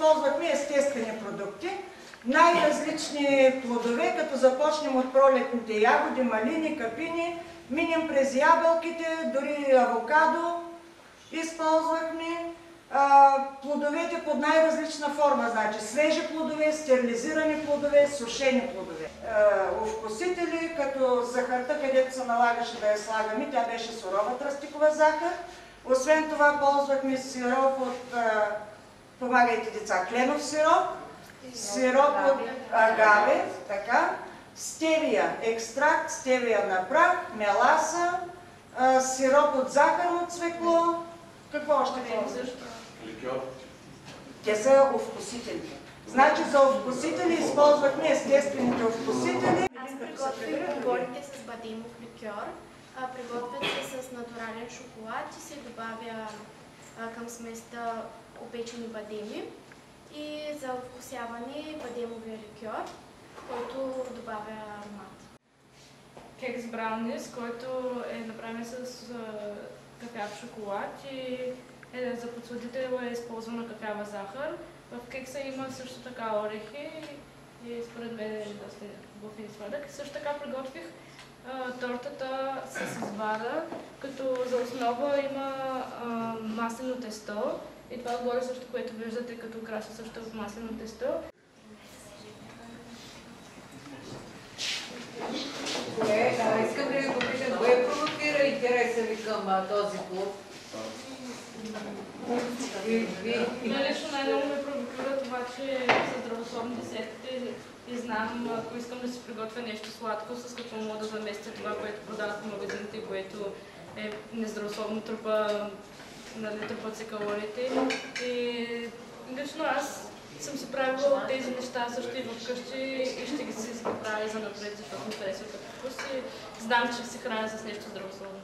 използвахме естествени продукти. Най-различни плодове, като започнем от пролетните ягоди, малини, капини, минем през ябълките, дори авокадо използвахме. Плодовете под най-различна форма, значи свежи плодове, стерилизирани плодове, сушени плодове. Овкусители, като захарта, където се налагаше да я слагаме, тя беше сурова тръстикова захар. Освен това ползвахме сироп от, помагайте деца, кленов сироп, сироп от агаве, така, стевия екстракт, стевия на прах, меласа, сироп от захарно цвекло. Какво още ползваш? Ликьор. Те са овкусители. Значи за овкусители използвахме естествените овкусители. Аз приготвих бомбоните с бадемов ликьор. Приготвят се с натурален шоколад и се добавя към сместа опечени бадеми. И за овкусяване бадемовия ликьор, който добавя аромат. Кекс браунис, който е направен с какав шоколад и за подсладител е използвана какава захар. В кекса има също така орехи и според мен е доста готин и сладък. Също така приготвих тортата с извара, като за основа има маслено тесто. И това отгоре също, което виждате като краса също от маслено тесто. Искам да ви попитам, кое провокира интереса ви към този клуб? Лично най-много ме провокира това, че са здравословни десертите и знам, ако искам да си приготвя нещо сладко, с какво мога да заместя това, което продават в магазините, което е нездравословно трупат се калориите. И лично аз съм си правила тези неща също и вкъщи и ще ги си правя за напред, защото ми харесва като вкус и знам, че се храня с нещо здравословно.